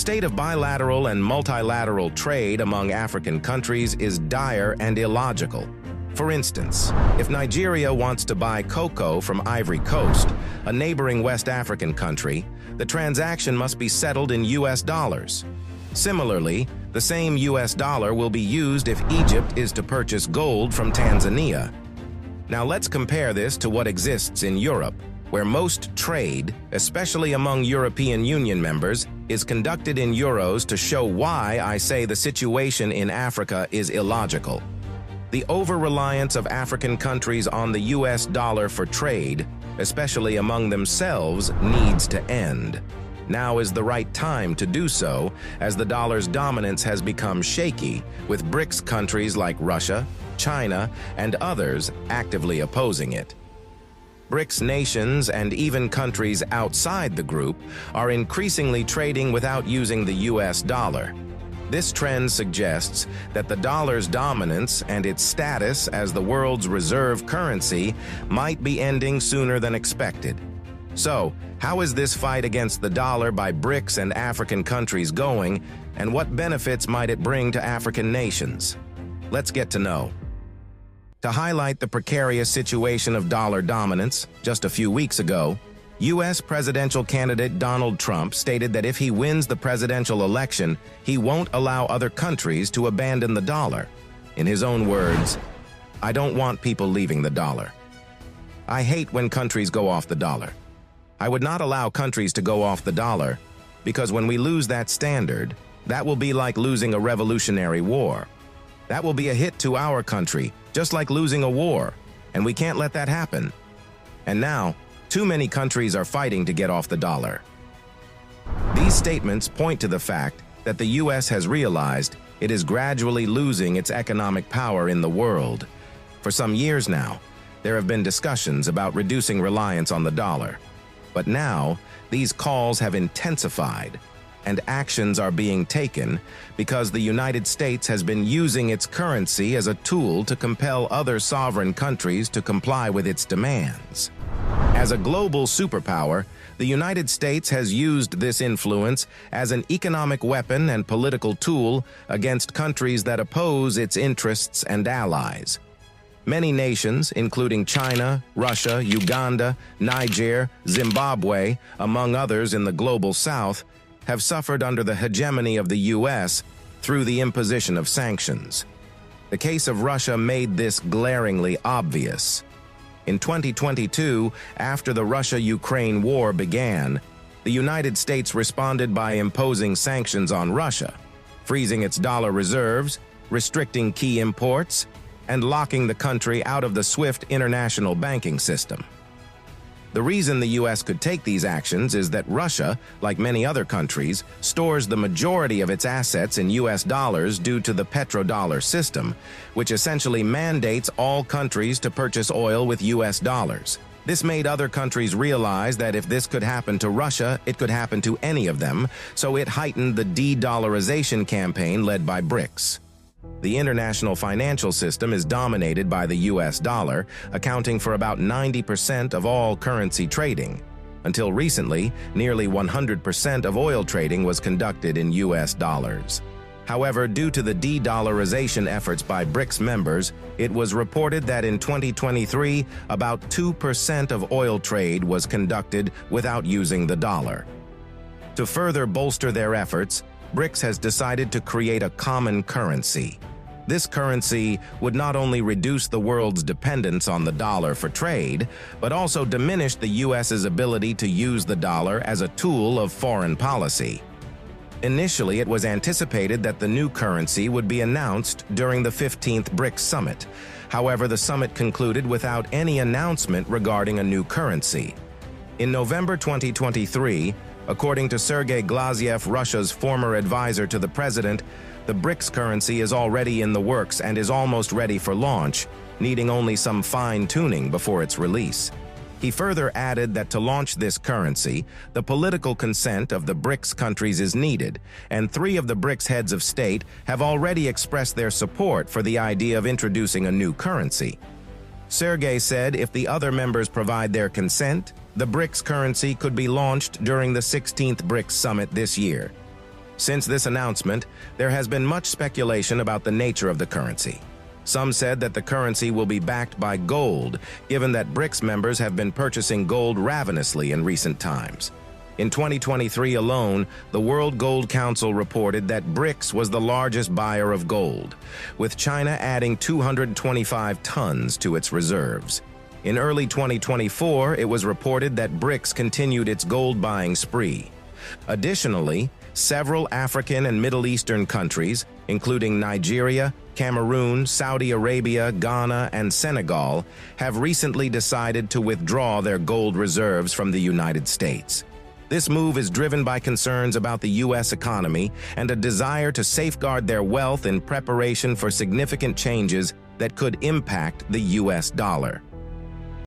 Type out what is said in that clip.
state of bilateral and multilateral trade among African countries is dire and illogical. For instance, if Nigeria wants to buy cocoa from Ivory Coast, a neighboring West African country, the transaction must be settled in US dollars. Similarly, the same US dollar will be used if Egypt is to purchase gold from Tanzania. Now let's compare this to what exists in Europe, where most trade, especially among European Union members, is conducted in euros to show why I say the situation in Africa is illogical. The over-reliance of African countries on the US dollar for trade, especially among themselves, needs to end. Now is the right time to do so, as the dollar's dominance has become shaky, with BRICS countries like Russia, China, and others actively opposing it. BRICS nations and even countries outside the group are increasingly trading without using the US dollar. This trend suggests that the dollar's dominance and its status as the world's reserve currency might be ending sooner than expected. So, how is this fight against the dollar by BRICS and African countries going, and what benefits might it bring to African nations? Let's get to know. To highlight the precarious situation of dollar dominance, just a few weeks ago, U.S. presidential candidate Donald Trump stated that if he wins the presidential election, he won't allow other countries to abandon the dollar. In his own words, "I don't want people leaving the dollar. I hate when countries go off the dollar. I would not allow countries to go off the dollar, because when we lose that standard, that will be like losing a revolutionary war. That will be a hit to our country, just like losing a war, and we can't let that happen. And now, too many countries are fighting to get off the dollar." These statements point to the fact that the U.S. has realized it is gradually losing its economic power in the world. For some years now, there have been discussions about reducing reliance on the dollar. But now, these calls have intensified, and actions are being taken because the United States has been using its currency as a tool to compel other sovereign countries to comply with its demands. As a global superpower, the United States has used this influence as an economic weapon and political tool against countries that oppose its interests and allies. Many nations, including China, Russia, Uganda, Niger, Zimbabwe, among others in the global south, have suffered under the hegemony of the U.S. through the imposition of sanctions. The case of Russia made this glaringly obvious. In 2022, after the Russia-Ukraine war began, the United States responded by imposing sanctions on Russia, freezing its dollar reserves, restricting key imports, and locking the country out of the SWIFT international banking system. The reason the U.S. could take these actions is that Russia, like many other countries, stores the majority of its assets in U.S. dollars due to the petrodollar system, which essentially mandates all countries to purchase oil with U.S. dollars. This made other countries realize that if this could happen to Russia, it could happen to any of them, so it heightened the de-dollarization campaign led by BRICS. The international financial system is dominated by the US dollar, accounting for about 90% of all currency trading. Until recently, nearly 100% of oil trading was conducted in US dollars. However, due to the de-dollarization efforts by BRICS members, it was reported that in 2023, about 2% of oil trade was conducted without using the dollar. To further bolster their efforts, BRICS has decided to create a common currency. This currency would not only reduce the world's dependence on the dollar for trade, but also diminish the U.S.'s ability to use the dollar as a tool of foreign policy. Initially, it was anticipated that the new currency would be announced during the 15th BRICS summit. However, the summit concluded without any announcement regarding a new currency. In November 2023, according to Sergei Glaziev, Russia's former advisor to the president, the BRICS currency is already in the works and is almost ready for launch, needing only some fine-tuning before its release. He further added that to launch this currency, the political consent of the BRICS countries is needed, and 3 of the BRICS heads of state have already expressed their support for the idea of introducing a new currency. Sergei said if the other members provide their consent, the BRICS currency could be launched during the 16th BRICS summit this year. Since this announcement, there has been much speculation about the nature of the currency. Some said that the currency will be backed by gold, given that BRICS members have been purchasing gold ravenously in recent times. In 2023 alone, the World Gold Council reported that BRICS was the largest buyer of gold, with China adding 225 tons to its reserves. In early 2024, it was reported that BRICS continued its gold buying spree. Additionally, several African and Middle Eastern countries, including Nigeria, Cameroon, Saudi Arabia, Ghana, and Senegal, have recently decided to withdraw their gold reserves from the United States. This move is driven by concerns about the U.S. economy and a desire to safeguard their wealth in preparation for significant changes that could impact the U.S. dollar.